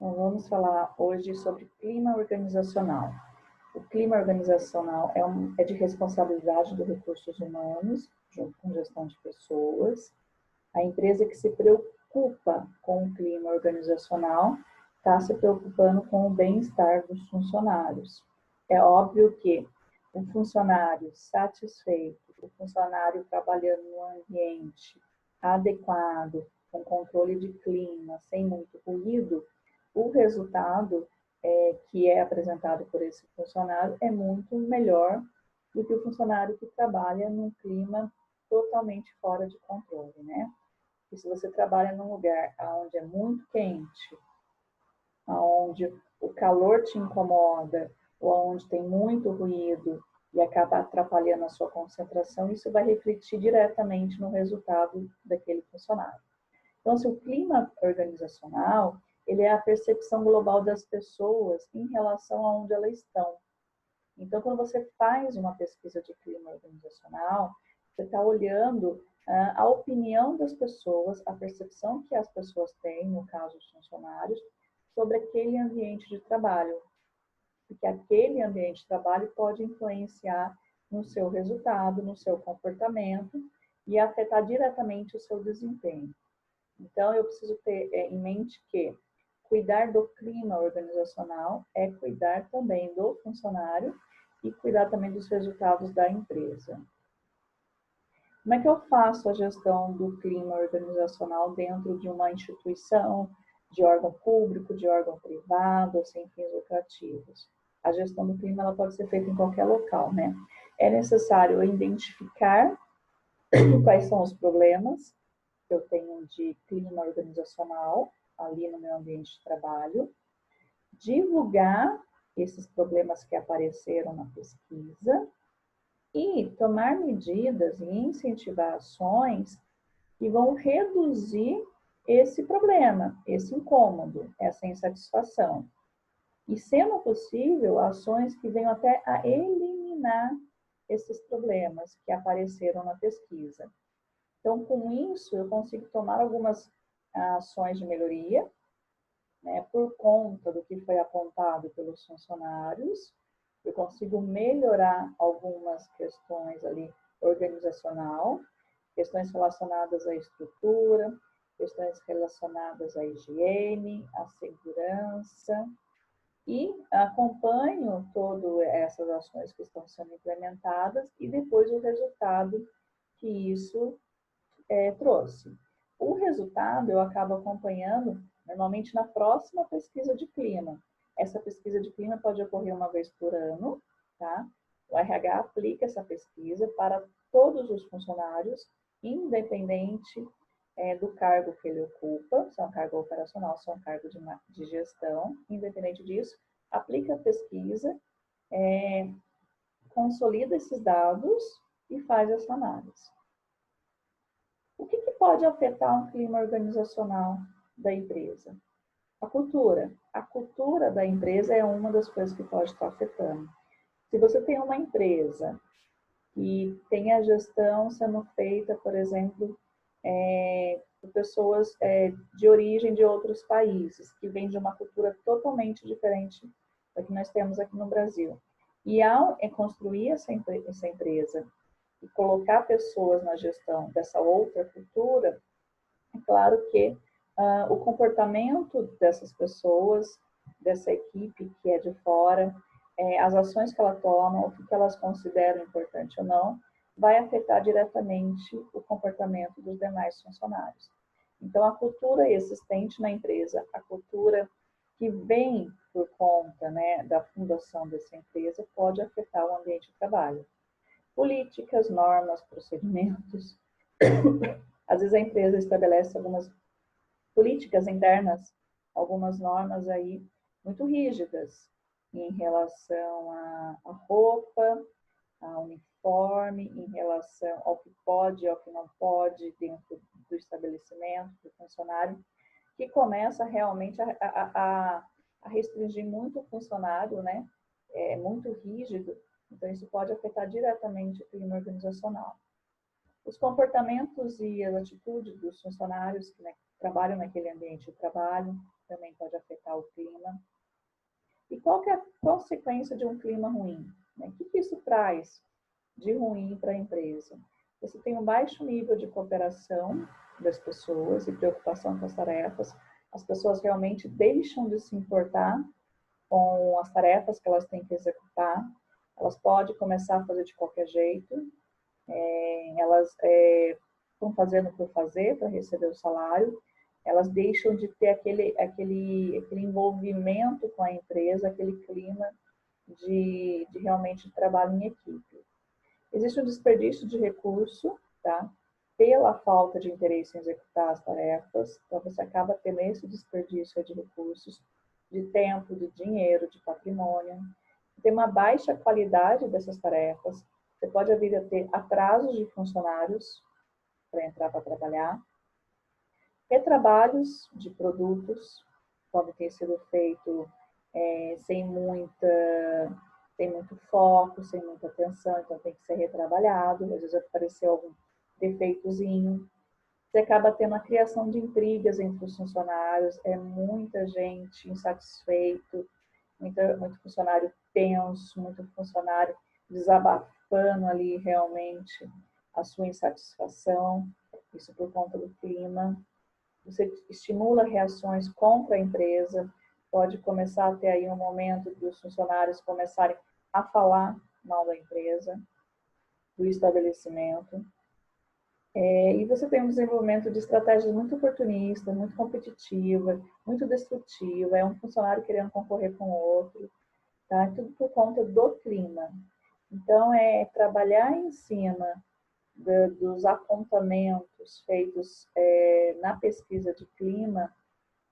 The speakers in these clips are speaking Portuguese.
Então, vamos falar hoje sobre clima organizacional. O clima organizacional é de responsabilidade dos recursos humanos, junto com gestão de pessoas. A empresa que se preocupa com o clima organizacional está se preocupando com o bem-estar dos funcionários. É óbvio que um funcionário satisfeito, o funcionário trabalhando num ambiente adequado, com controle de clima, sem muito ruído, o resultado que é apresentado por esse funcionário é muito melhor do que o funcionário que trabalha num clima totalmente fora de controle, né? E se você trabalha num lugar onde é muito quente, onde o calor te incomoda, ou onde tem muito ruído e acaba atrapalhando a sua concentração, isso vai refletir diretamente no resultado daquele funcionário. Então, assim, o clima organizacional, ele é a percepção global das pessoas em relação a onde elas estão. Então, quando você faz uma pesquisa de clima organizacional, você está olhando a opinião das pessoas, a percepção que as pessoas têm, no caso os funcionários, sobre aquele ambiente de trabalho. Porque aquele ambiente de trabalho pode influenciar no seu resultado, no seu comportamento e afetar diretamente o seu desempenho. Então, eu preciso ter em mente que cuidar do clima organizacional é cuidar também do funcionário e cuidar também dos resultados da empresa. Como é que eu faço a gestão do clima organizacional dentro de uma instituição, de órgão público, de órgão privado, ou sem fins lucrativos? A gestão do clima ela pode ser feita em qualquer local, né? É necessário identificar quais são os problemas que eu tenho de clima organizacional ali no meu ambiente de trabalho, divulgar esses problemas que apareceram na pesquisa e tomar medidas e incentivar ações que vão reduzir esse problema, esse incômodo, essa insatisfação. E, sendo possível, ações que venham até a eliminar esses problemas que apareceram na pesquisa. Então, com isso, eu consigo tomar algumas ações de melhoria, né, por conta do que foi apontado pelos funcionários. Eu consigo melhorar algumas questões ali organizacional, questões relacionadas à estrutura, questões relacionadas à higiene, à segurança, e acompanho todas essas ações que estão sendo implementadas e depois o resultado que isso trouxe. O resultado eu acabo acompanhando normalmente na próxima pesquisa de clima. Essa pesquisa de clima pode ocorrer uma vez por ano, tá? O RH aplica essa pesquisa para todos os funcionários, independente do cargo que ele ocupa, se é um cargo operacional, se é um cargo de gestão, independente disso, aplica a pesquisa, consolida esses dados e faz essa análise. O que pode afetar um clima organizacional da empresa? A cultura. A cultura da empresa é uma das coisas que pode estar afetando. Se você tem uma empresa que tem a gestão sendo feita, por exemplo, por pessoas de origem de outros países, que vêm de uma cultura totalmente diferente da que nós temos aqui no Brasil. E ao construir essa empresa e colocar pessoas na gestão dessa outra cultura, é claro que o comportamento dessas pessoas, dessa equipe que é de fora, as ações que ela toma, o que elas consideram importante ou não, vai afetar diretamente o comportamento dos demais funcionários. Então, a cultura existente na empresa, a cultura que vem por conta, né, da fundação dessa empresa, pode afetar o ambiente de trabalho. Políticas, normas, procedimentos. Às vezes a empresa estabelece algumas políticas internas, algumas normas aí muito rígidas em relação à roupa, ao uniforme, em relação ao que pode e ao que não pode dentro do estabelecimento, do funcionário, que começa realmente a restringir muito o funcionário, né? É muito rígido, então isso pode afetar diretamente o clima organizacional. Os comportamentos e as atitudes dos funcionários que trabalham naquele ambiente de trabalho, também pode afetar o clima. E qual que é a consequência de um clima ruim? O que isso traz de ruim para a empresa? Você tem um baixo nível de cooperação das pessoas e preocupação com as tarefas. As pessoas realmente deixam de se importar com as tarefas que elas têm que executar. Elas podem começar a fazer de qualquer jeito. Elas estão fazendo por fazer, para receber o salário. Elas deixam de ter aquele envolvimento com a empresa, aquele clima de realmente trabalho em equipe. Existe um desperdício de recurso, tá? Pela falta de interesse em executar as tarefas. Então, você acaba tendo esse desperdício de recursos, de tempo, de dinheiro, de patrimônio. Tem uma baixa qualidade dessas tarefas. Você pode vir a ter atrasos de funcionários para entrar para trabalhar. Retrabalhos de produtos podem ter sido feitos sem muito foco, sem muita atenção, então tem que ser retrabalhado. Às vezes apareceu algum defeitozinho. Você acaba tendo a criação de intrigas entre os funcionários, muita gente insatisfeito, muito funcionário tenso, muito funcionário desabafando ali realmente a sua insatisfação, isso por conta do clima. Você estimula reações contra a empresa, pode começar a ter aí um momento dos funcionários começarem a falar mal da empresa, do estabelecimento. E você tem um desenvolvimento de estratégias muito oportunista, muito competitiva, muito destrutiva, é um funcionário querendo concorrer com o outro, tá? Tudo por conta do clima. Então, trabalhar em cima dos apontamentos feitos na pesquisa de clima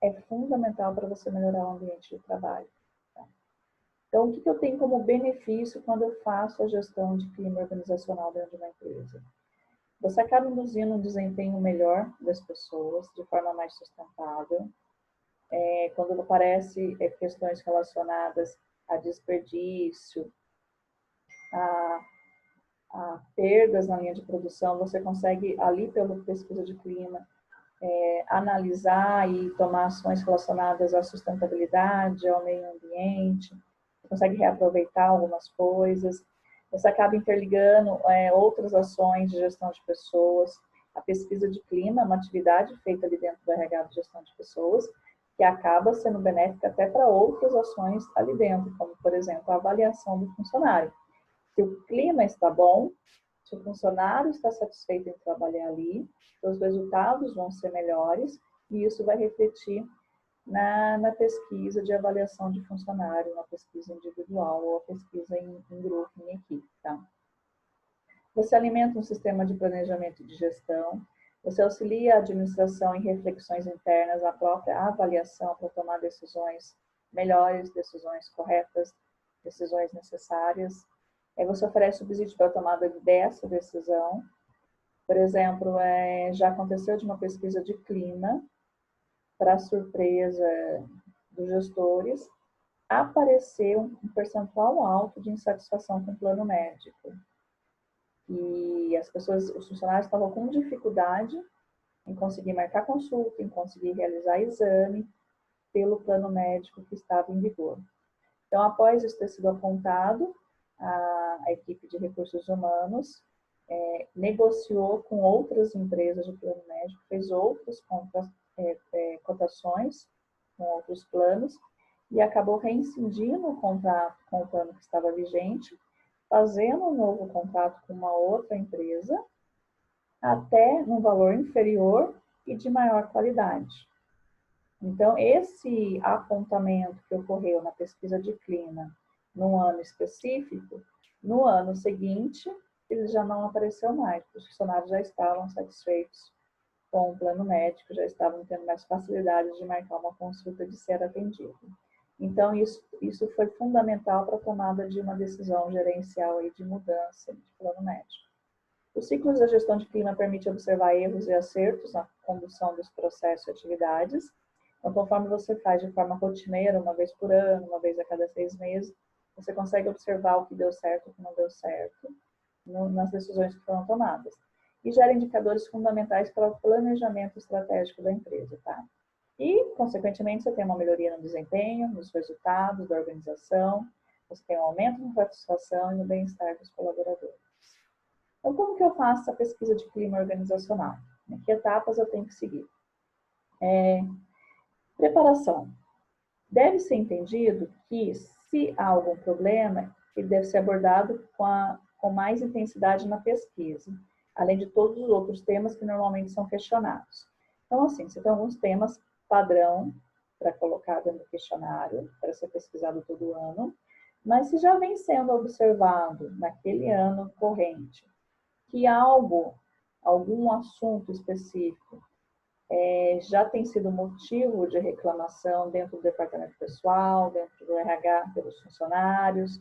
é fundamental para você melhorar o ambiente de trabalho. Tá? Então, o que eu tenho como benefício quando eu faço a gestão de clima organizacional dentro de uma empresa? Você acaba induzindo um desempenho melhor das pessoas, de forma mais sustentável. Quando aparecem questões relacionadas a desperdício, a perdas na linha de produção, você consegue, ali pela pesquisa de clima, analisar e tomar ações relacionadas à sustentabilidade, ao meio ambiente, você consegue reaproveitar algumas coisas, você acaba interligando outras ações de gestão de pessoas. A pesquisa de clima é uma atividade feita ali dentro do RH de gestão de pessoas, que acaba sendo benéfica até para outras ações ali dentro, como, por exemplo, a avaliação do funcionário. Se o clima está bom, se o funcionário está satisfeito em trabalhar ali, os resultados vão ser melhores e isso vai refletir na pesquisa de avaliação de funcionário, na pesquisa individual ou a pesquisa em grupo, em equipe. Tá? Você alimenta um sistema de planejamento e de gestão, você auxilia a administração em reflexões internas, a própria avaliação para tomar decisões melhores, decisões corretas, decisões necessárias. Você oferece subsídio para a tomada dessa decisão. Por exemplo, já aconteceu de uma pesquisa de clima, para surpresa dos gestores, apareceu um percentual alto de insatisfação com o plano médico. E os funcionários estavam com dificuldade em conseguir marcar consulta, em conseguir realizar exame pelo plano médico que estava em vigor. Então, após isso ter sido apontado, a equipe de recursos humanos negociou com outras empresas de plano médico, fez outras cotações com outros planos e acabou reincindindo o contrato com o plano que estava vigente, fazendo um novo contrato com uma outra empresa, até num valor inferior e de maior qualidade. Então, esse apontamento que ocorreu na pesquisa de clima num ano específico, no ano seguinte, ele já não apareceu mais, os funcionários já estavam satisfeitos com o plano médico, já estavam tendo mais facilidade de marcar uma consulta, de ser atendido. Então, isso foi fundamental para a tomada de uma decisão gerencial aí de mudança de plano médico. Os ciclos da gestão de clima permitem observar erros e acertos na condução dos processos e atividades. Então, conforme você faz de forma rotineira, uma vez por ano, uma vez a cada 6 meses, você consegue observar o que deu certo e o que não deu certo nas decisões que foram tomadas. e gera indicadores fundamentais para o planejamento estratégico da empresa, tá? E, consequentemente, você tem uma melhoria no desempenho, nos resultados da organização, você tem um aumento na satisfação e no bem-estar dos colaboradores. Então, como que eu faço essa pesquisa de clima organizacional? Que etapas eu tenho que seguir? Preparação. Deve ser entendido que, se há algum problema, ele deve ser abordado com mais intensidade na pesquisa, além de todos os outros temas que normalmente são questionados. Então, assim, você tem alguns temas padrão para colocar dentro do questionário, para ser pesquisado todo ano, mas se já vem sendo observado naquele ano corrente que algum assunto específico já tem sido motivo de reclamação dentro do departamento pessoal, dentro do RH pelos funcionários,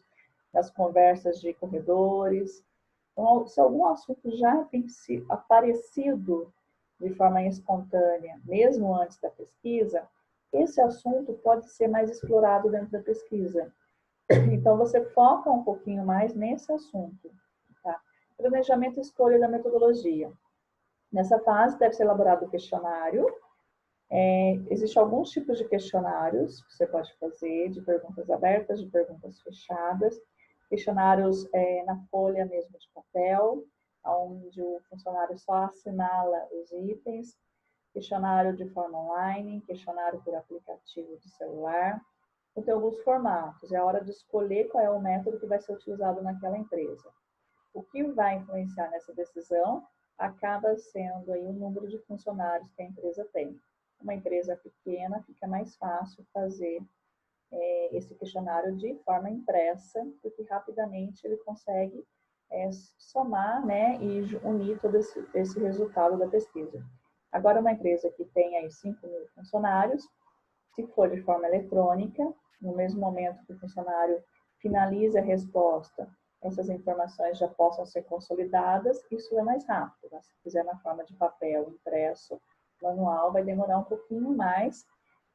nas conversas de corredores. Então, se algum assunto já tem aparecido de forma espontânea, mesmo antes da pesquisa, esse assunto pode ser mais explorado dentro da pesquisa. Então, você foca um pouquinho mais nesse assunto. Tá? Planejamento e escolha da metodologia. Nessa fase, deve ser elaborado o questionário. Existem alguns tipos de questionários que você pode fazer, de perguntas abertas, de perguntas fechadas. Questionários na folha mesmo de papel, onde o funcionário só assinala os itens. Questionário de forma online, questionário por aplicativo de celular. Então, tem alguns formatos. É a hora de escolher qual é o método que vai ser utilizado naquela empresa. O que vai influenciar nessa decisão acaba sendo aí o número de funcionários que a empresa tem. Uma empresa pequena, fica mais fácil fazer esse questionário de forma impressa, porque rapidamente ele consegue somar, né, e unir todo esse resultado da pesquisa. Agora, uma empresa que tem aí 5.000 funcionários, se for de forma eletrônica, no mesmo momento que o funcionário finaliza a resposta, essas informações já possam ser consolidadas, isso é mais rápido. Né? Se fizer na forma de papel impresso, manual, vai demorar um pouquinho mais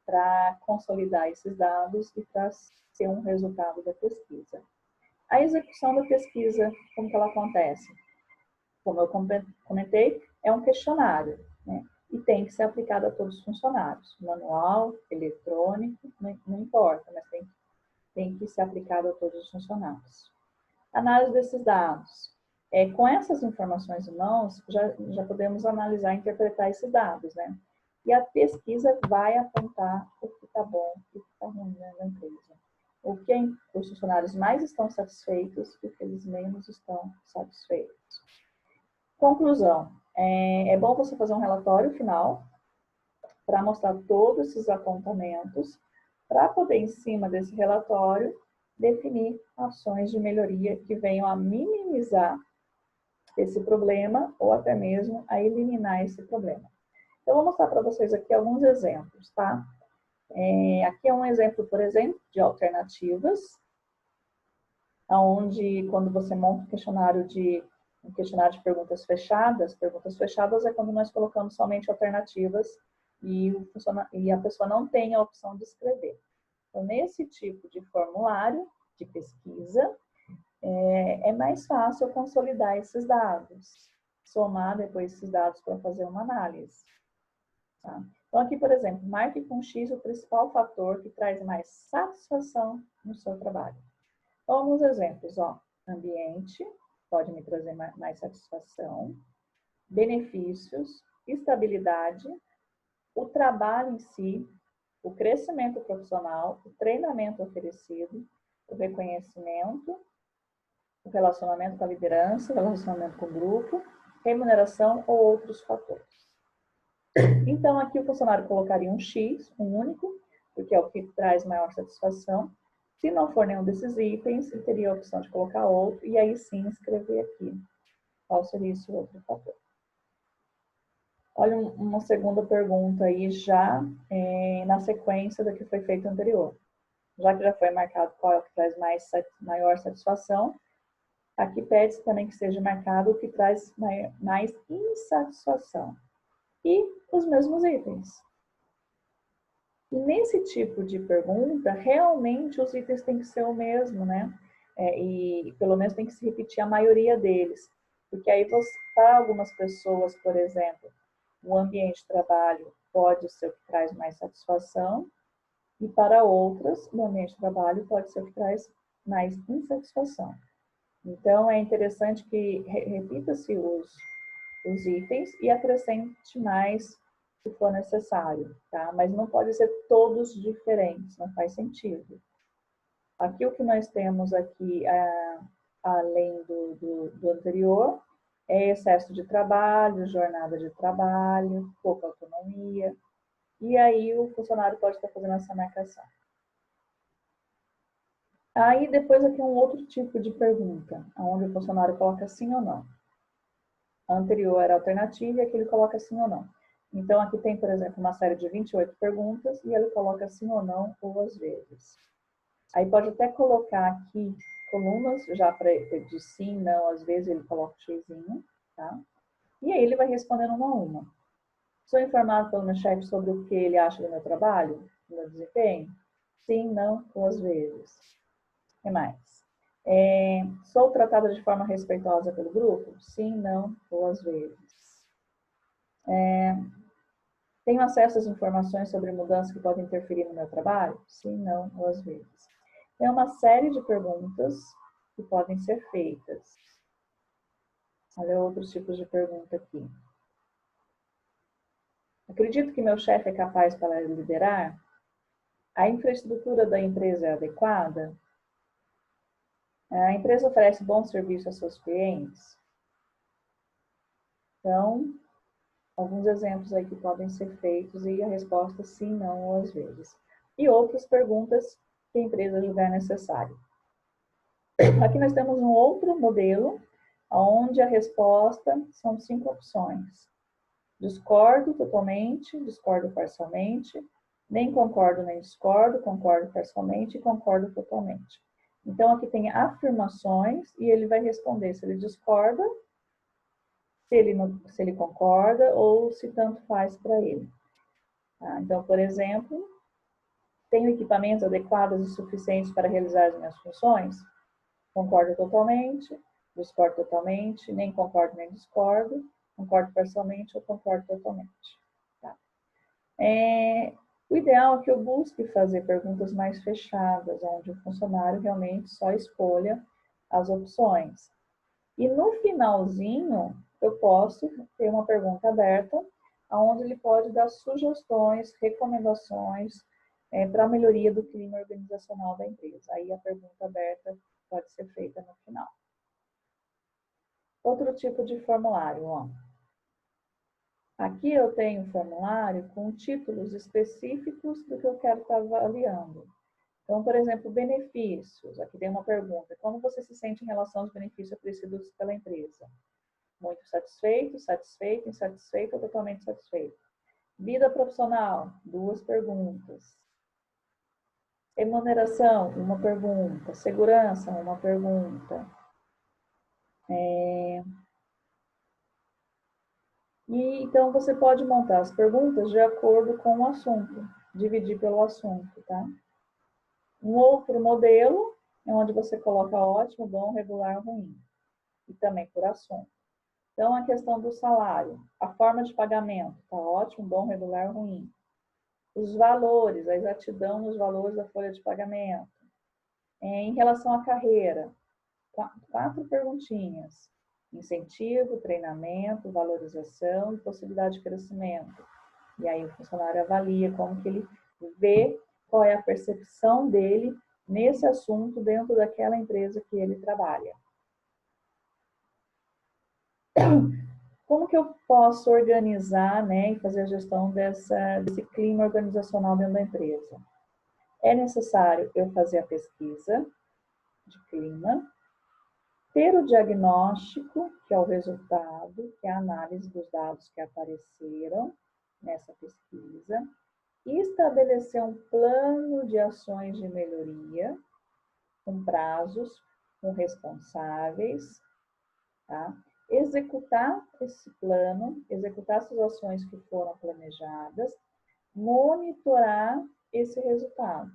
para consolidar esses dados e para ser um resultado da pesquisa. A execução da pesquisa, como que ela acontece? Como eu comentei, é um questionário, né? E tem que ser aplicado a todos os funcionários. Manual, eletrônico, não importa, mas tem que ser aplicado a todos os funcionários. Análise desses dados. Com essas informações em mãos, já podemos analisar e interpretar esses dados, né? E a pesquisa vai apontar o que está bom e o que está ruim na empresa. O que os funcionários mais estão satisfeitos e o que eles menos estão satisfeitos. Conclusão. É bom você fazer um relatório final para mostrar todos esses apontamentos, para poder, em cima desse relatório, definir ações de melhoria que venham a minimizar esse problema ou até mesmo a eliminar esse problema. Então, eu vou mostrar para vocês aqui alguns exemplos, tá? Aqui é um exemplo, por exemplo, de alternativas, onde quando você monta um questionário de perguntas fechadas é quando nós colocamos somente alternativas e a pessoa não tem a opção de escrever. Então, nesse tipo de formulário de pesquisa, é mais fácil consolidar esses dados, somar depois esses dados para fazer uma análise. Tá? Então, aqui, por exemplo, marque com X o principal fator que traz mais satisfação no seu trabalho. Então, alguns exemplos, ó. Ambiente, pode me trazer mais satisfação. Benefícios, estabilidade, o trabalho em si, o crescimento profissional, o treinamento oferecido, o reconhecimento, o relacionamento com a liderança, o relacionamento com o grupo, remuneração ou outros fatores. Então, aqui o funcionário colocaria um X, um único, porque é o que traz maior satisfação. Se não for nenhum desses itens, ele teria a opção de colocar outro e aí sim escrever aqui qual seria esse outro fator. Olha uma segunda pergunta aí já na sequência da que foi feita anterior. Já que já foi marcado qual é o que traz maior satisfação, aqui pede-se também que seja marcado o que traz mais insatisfação. E os mesmos itens. E nesse tipo de pergunta, realmente os itens têm que ser o mesmo, né? E pelo menos tem que se repetir a maioria deles. Porque aí Para algumas pessoas, por exemplo, o ambiente de trabalho pode ser o que traz mais satisfação, e para outras, o ambiente de trabalho pode ser o que traz mais insatisfação. Então, é interessante que repita-se os itens e acrescente mais se for necessário, tá? Mas não pode ser todos diferentes, não faz sentido. Aqui o que nós temos aqui, além do anterior, é excesso de trabalho, jornada de trabalho, pouca autonomia, e aí o funcionário pode estar fazendo essa marcação. Aí depois aqui um outro tipo de pergunta, onde o funcionário coloca sim ou não. A anterior era alternativa e aqui ele coloca sim ou não. Então aqui tem, por exemplo, uma série de 28 perguntas e ele coloca sim ou não ou às vezes. Aí pode até colocar aqui colunas já de sim, não, às vezes ele coloca o xizinho, tá? E aí ele vai respondendo uma a uma. Sou informado pelo meu chefe sobre o que ele acha do meu trabalho, do meu desempenho? Sim, não, ou às vezes. O que mais? Sou tratada de forma respeitosa pelo grupo? Sim, não, ou às vezes. Tenho acesso às informações sobre mudanças que podem interferir no meu trabalho? Sim, não, ou às vezes. Tem uma série de perguntas que podem ser feitas. Olha outros tipos de pergunta aqui. Acredito que meu chefe é capaz para liderar? A infraestrutura da empresa é adequada? A empresa oferece bom serviço aos seus clientes? Então, alguns exemplos aí que podem ser feitos e a resposta sim, não ou às vezes. E outras perguntas que a empresa julgar necessário. Aqui nós temos um outro modelo, onde a resposta são 5 opções. Discordo totalmente, discordo parcialmente, nem concordo nem discordo, concordo parcialmente e concordo totalmente. Então, aqui tem afirmações e ele vai responder se ele discorda, se ele concorda ou se tanto faz para ele. Tá? Então, por exemplo, tenho equipamentos adequados e suficientes para realizar as minhas funções? Concordo totalmente, discordo totalmente, nem concordo nem discordo, concordo parcialmente ou concordo totalmente. Tá? O ideal é que eu busque fazer perguntas mais fechadas, onde o funcionário realmente só escolha as opções. E no finalzinho, eu posso ter uma pergunta aberta, onde ele pode dar sugestões, recomendações para a melhoria do clima organizacional da empresa. Aí a pergunta aberta pode ser feita no final. Outro tipo de formulário, ó. Aqui eu tenho um formulário com títulos específicos do que eu quero estar avaliando. Então, por exemplo, benefícios. Aqui tem uma pergunta. Como você se sente em relação aos benefícios oferecidos pela empresa? Muito satisfeito, satisfeito, insatisfeito ou totalmente satisfeito? Vida profissional, 2 perguntas. Remuneração, 1 pergunta. Segurança, 1 pergunta. E então você pode montar as perguntas de acordo com o assunto, dividir pelo assunto, tá? Um outro modelo é onde você coloca ótimo, bom, regular, ruim. E também por assunto. Então, a questão do salário. A forma de pagamento. Tá ótimo, bom, regular, ruim. Os valores, a exatidão nos valores da folha de pagamento. Em relação à carreira, 4 perguntinhas. Incentivo, treinamento, valorização e possibilidade de crescimento. E aí o funcionário avalia como que ele vê qual é a percepção dele nesse assunto dentro daquela empresa que ele trabalha. Como que eu posso organizar, né, e fazer a gestão desse clima organizacional dentro da empresa? É necessário eu fazer a pesquisa de clima, ter o diagnóstico, que é o resultado, que é a análise dos dados que apareceram nessa pesquisa, e estabelecer um plano de ações de melhoria, com prazos, com responsáveis, tá? Executar esse plano, executar essas ações que foram planejadas, monitorar esse resultado.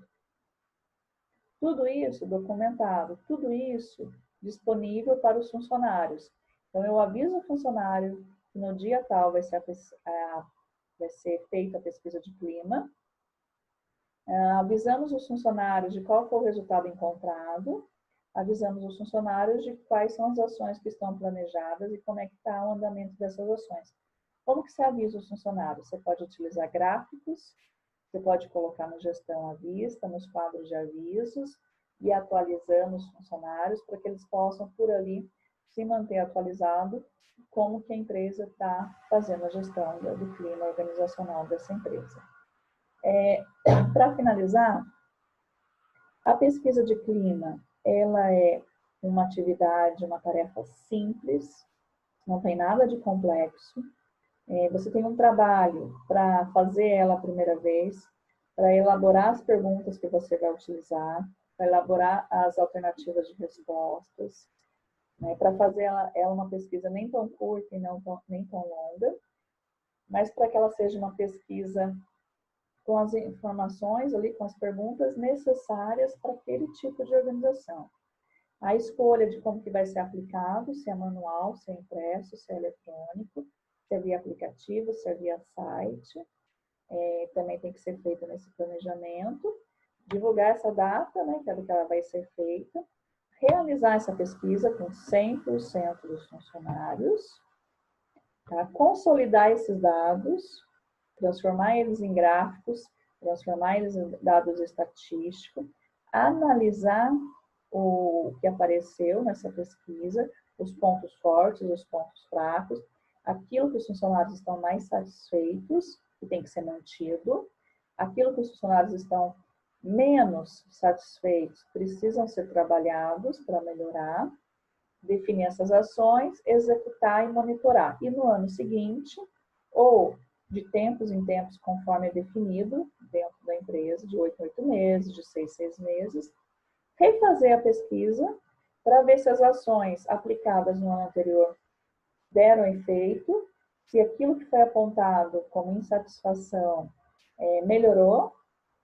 Tudo isso documentado, tudo isso disponível para os funcionários. Então, eu aviso o funcionário que no dia tal vai ser feita a pesquisa de clima. Avisamos os funcionários de qual foi o resultado encontrado. Avisamos os funcionários de quais são as ações que estão planejadas e como é que está o andamento dessas ações. Como que você avisa os funcionários? Você pode utilizar gráficos, você pode colocar no gestão à vista, nos quadros de avisos, e atualizando os funcionários para que eles possam, por ali, se manter atualizado como que a empresa está fazendo a gestão do clima organizacional dessa empresa. Para finalizar, a pesquisa de clima, ela é uma atividade, uma tarefa simples, não tem nada de complexo. Você tem um trabalho para fazer ela a primeira vez, para elaborar as perguntas que você vai utilizar, para elaborar as alternativas de respostas, né, para fazer ela uma pesquisa nem tão curta e nem tão longa, mas para que ela seja uma pesquisa com as informações ali, com as perguntas necessárias para aquele tipo de organização. A escolha de como que vai ser aplicado, se é manual, se é impresso, se é eletrônico, se é via aplicativo, se é via site, também tem que ser feito nesse planejamento. Divulgar essa data, né, que é do que ela vai ser feita. Realizar essa pesquisa com 100% dos funcionários. Tá? Consolidar esses dados, transformar eles em gráficos, transformar eles em dados estatísticos, analisar o que apareceu nessa pesquisa, os pontos fortes, os pontos fracos, aquilo que os funcionários estão mais satisfeitos, que tem que ser mantido, aquilo que os funcionários estão menos satisfeitos, precisam ser trabalhados para melhorar, definir essas ações, executar e monitorar. E no ano seguinte, ou de tempos em tempos, conforme é definido dentro da empresa, de 8 em 8 meses, de 6 em 6 meses, refazer a pesquisa para ver se as ações aplicadas no ano anterior deram efeito, se aquilo que foi apontado como insatisfação melhorou,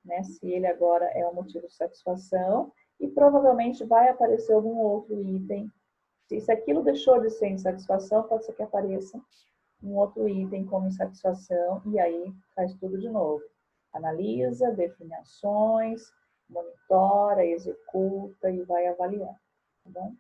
né, se ele agora é um motivo de satisfação, e provavelmente vai aparecer algum outro item. Se aquilo deixou de ser insatisfação, pode ser que apareça um outro item como insatisfação, e aí faz tudo de novo. Analisa, define ações, monitora, executa e vai avaliando, tá bom?